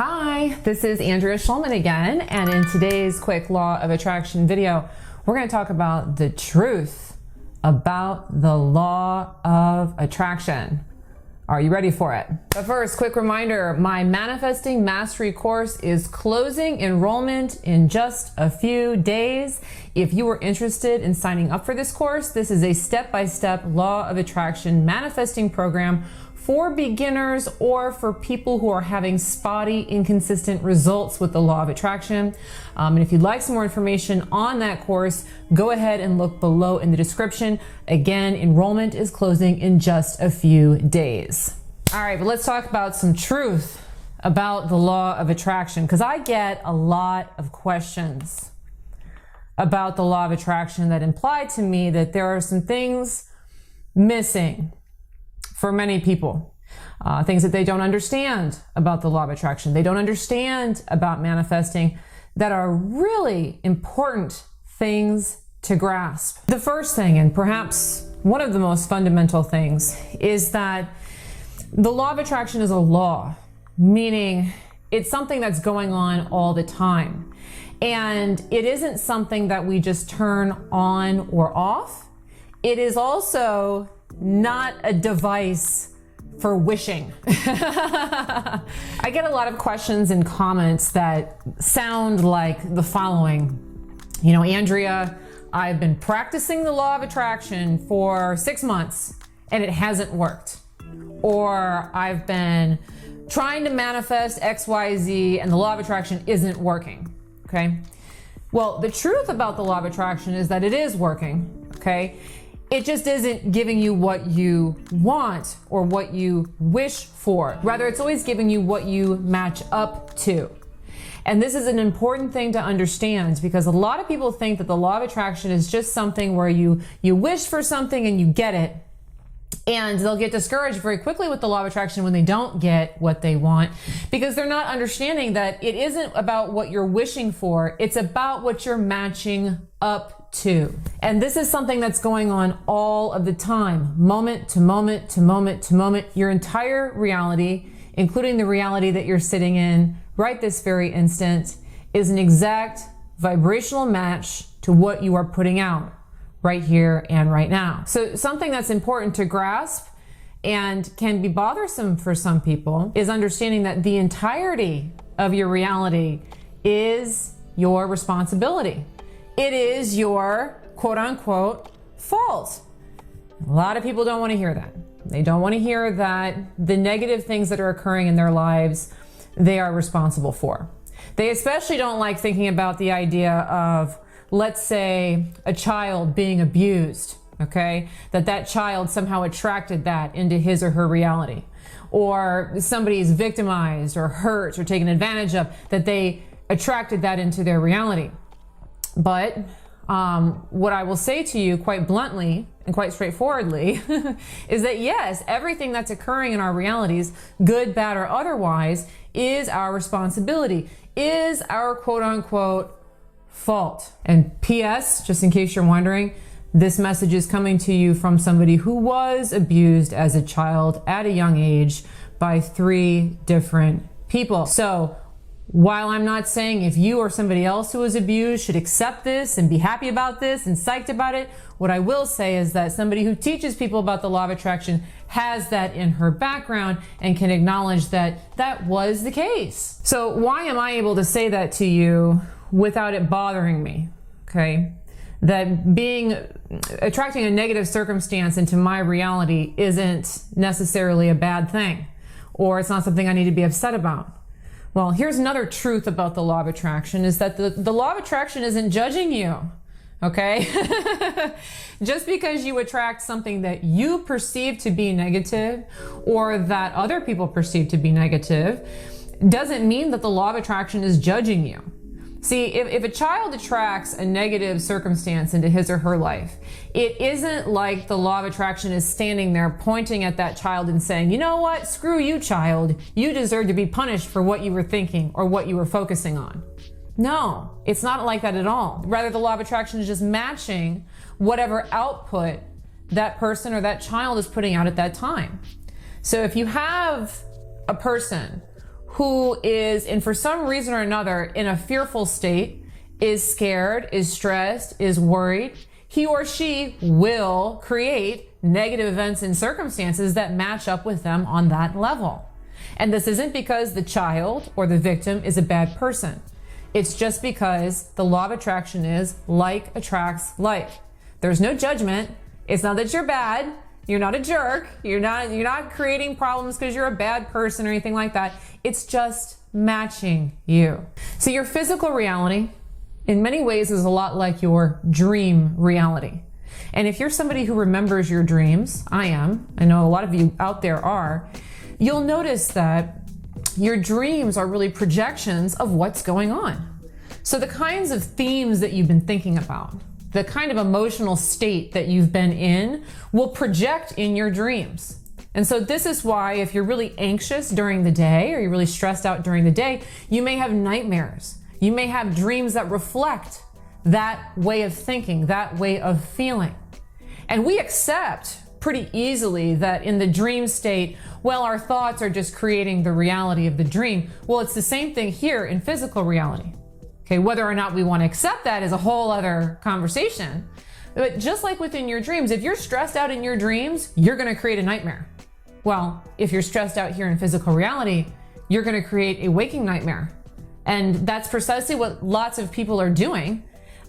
Hi, this is Andrea Schulman again, and in today's quick law of attraction video, we're going to talk about the truth about the law of attraction. Are you ready for it? But first, quick reminder, my Manifesting Mastery course is closing enrollment in just a few days. If you are interested in signing up for this course, this is a step-by-step law of attraction manifesting program for beginners or for people who are having spotty, inconsistent results with the law of attraction. And if you'd like some more information on that course, go ahead and look below in the description. Again, enrollment is closing in just a few days. All right, but let's talk about some truth about the law of attraction, because I get a lot of questions about the law of attraction that imply to me that there are some things missing for many people, things that they don't understand about the law of attraction. They don't understand about manifesting that are really important things to grasp. The first thing, and perhaps one of the most fundamental things, is that the law of attraction is a law, meaning it's something that's going on all the time. And it isn't something that we just turn on or off. It is also not a device for wishing. I get a lot of questions and comments that sound like the following. You know, Andrea, I've been practicing the law of attraction for 6 months and it hasn't worked. Or I've been trying to manifest XYZ and the law of attraction isn't working, okay? Well, the truth about the law of attraction is that it is working, okay? It just isn't giving you what you want or what you wish for. Rather, it's always giving you what you match up to. And this is an important thing to understand, because a lot of people think that the law of attraction is just something where you wish for something and you get it. And they'll get discouraged very quickly with the law of attraction when they don't get what they want, because they're not understanding that it isn't about what you're wishing for. It's about what you're matching up to. And this is something that's going on all of the time, moment to moment to moment to moment. Your entire reality, including the reality that you're sitting in right this very instant, is an exact vibrational match to what you are putting out right here and right now. So something that's important to grasp and can be bothersome for some people is understanding that the entirety of your reality is your responsibility. It is your quote unquote fault. A lot of people don't want to hear that. They don't want to hear that the negative things that are occurring in their lives, they are responsible for. They especially don't like thinking about the idea of, let's say, a child being abused, okay? That child somehow attracted that into his or her reality. Or somebody's victimized or hurt or taken advantage of, that they attracted that into their reality. But what I will say to you quite bluntly and quite straightforwardly is that yes, everything that's occurring in our realities, good, bad, or otherwise, is our responsibility, is our quote unquote fault. And P.S., just in case you're wondering, this message is coming to you from somebody who was abused as a child at a young age by 3 different people. So while I'm not saying if you or somebody else who was abused should accept this and be happy about this and psyched about it, what I will say is that somebody who teaches people about the law of attraction has that in her background and can acknowledge that that was the case. So why am I able to say that to you without it bothering me? Okay, that attracting a negative circumstance into my reality isn't necessarily a bad thing, or it's not something I need to be upset about. Well, here's another truth about the law of attraction, is that the law of attraction isn't judging you, okay? Just because you attract something that you perceive to be negative or that other people perceive to be negative doesn't mean that the law of attraction is judging you. See, if a child attracts a negative circumstance into his or her life, it isn't like the law of attraction is standing there pointing at that child and saying, you know what, screw you, child. You deserve to be punished for what you were thinking or what you were focusing on. No, it's not like that at all. Rather, the law of attraction is just matching whatever output that person or that child is putting out at that time. So if you have a person who is, and for some reason or another, in a fearful state, is scared, is stressed, is worried, he or she will create negative events and circumstances that match up with them on that level. And this isn't because the child or the victim is a bad person. It's just because the law of attraction is like attracts like. There's no judgment. It's not that you're bad. You're not a jerk. You're not creating problems because you're a bad person or anything like that. It's just matching you. So your physical reality in many ways is a lot like your dream reality. And if you're somebody who remembers your dreams, I am, I know a lot of you out there are, you'll notice that your dreams are really projections of what's going on. So the kinds of themes that you've been thinking about, the kind of emotional state that you've been in will project in your dreams. And so this is why if you're really anxious during the day or you're really stressed out during the day, you may have nightmares. You may have dreams that reflect that way of thinking, that way of feeling. And we accept pretty easily that in the dream state, well, our thoughts are just creating the reality of the dream. Well, it's the same thing here in physical reality. Okay, whether or not we want to accept that is a whole other conversation. But just like within your dreams, if you're stressed out in your dreams, you're going to create a nightmare. Well, if you're stressed out here in physical reality, you're going to create a waking nightmare. And that's precisely what lots of people are doing.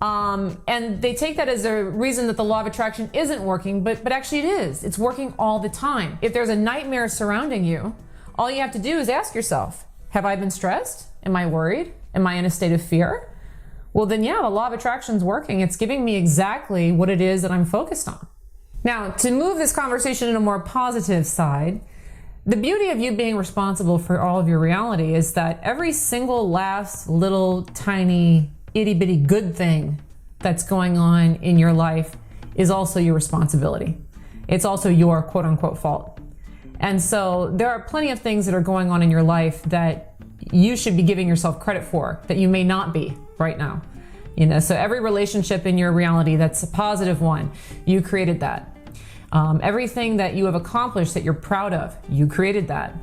And they take that as a reason that the law of attraction isn't working, but actually it is. It's working all the time. If there's a nightmare surrounding you, all you have to do is ask yourself, have I been stressed? Am I worried? Am I in a state of fear? Well, then yeah, the law of attraction is working. It's giving me exactly what it is that I'm focused on. Now, to move this conversation in a more positive side, the beauty of you being responsible for all of your reality is that every single last little tiny itty bitty good thing that's going on in your life is also your responsibility. It's also your quote unquote fault. And so there are plenty of things that are going on in your life that you should be giving yourself credit for that you may not be right now. You know, so every relationship in your reality that's a positive one, you created that. Everything that you have accomplished that you're proud of, you created that.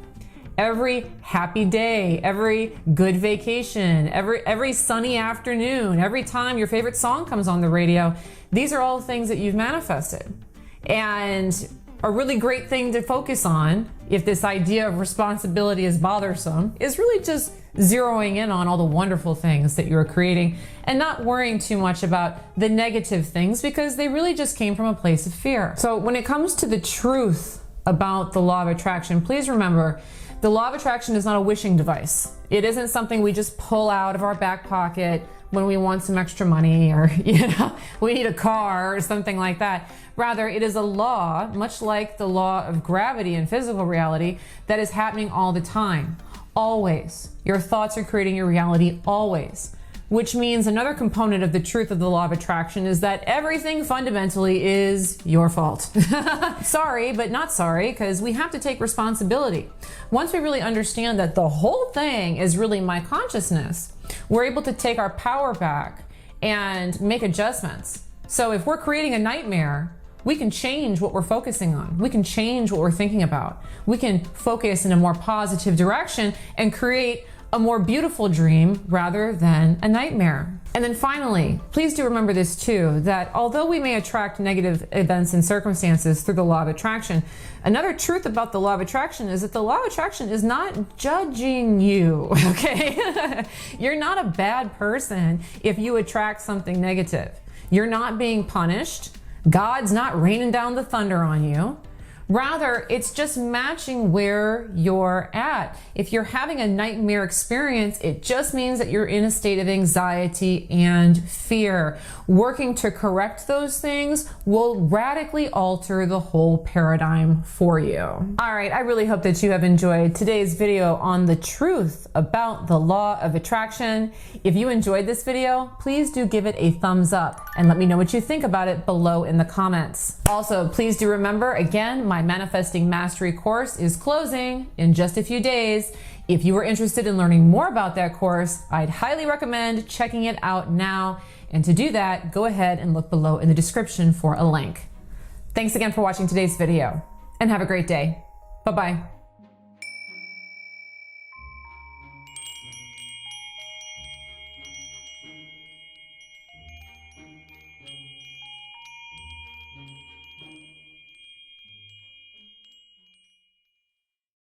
Every happy day, every good vacation, every sunny afternoon, every time your favorite song comes on the radio, these are all things that you've manifested. And a really great thing to focus on, if this idea of responsibility is bothersome, is really just zeroing in on all the wonderful things that you're creating and not worrying too much about the negative things because they really just came from a place of fear. So when it comes to the truth about the law of attraction, please remember, the law of attraction is not a wishing device. It isn't something we just pull out of our back pocket when we want some extra money or, we need a car or something like that. Rather, it is a law, much like the law of gravity in physical reality, that is happening all the time. Always. Your thoughts are creating your reality always. Which means another component of the truth of the law of attraction is that everything fundamentally is your fault. Sorry, but not sorry, because we have to take responsibility. Once we really understand that the whole thing is really my consciousness, we're able to take our power back and make adjustments. So if we're creating a nightmare, we can change what we're focusing on. We can change what we're thinking about. We can focus in a more positive direction and create a more beautiful dream rather than a nightmare. And then finally, please do remember this too, that although we may attract negative events and circumstances through the law of attraction, another truth about the law of attraction is that the law of attraction is not judging you, okay? You're not a bad person if you attract something negative. You're not being punished. God's not raining down the thunder on you. Rather, it's just matching where you're at. If you're having a nightmare experience, it just means that you're in a state of anxiety and fear. Working to correct those things will radically alter the whole paradigm for you. All right, I really hope that you have enjoyed today's video on the truth about the law of attraction. If you enjoyed this video, please do give it a thumbs up and let me know what you think about it below in the comments. Also, please do remember, again, my Manifesting Mastery course is closing in just a few days. If you are interested in learning more about that course, I'd highly recommend checking it out now. And to do that, go ahead and look below in the description for a link. Thanks again for watching today's video and have a great day. Bye-bye.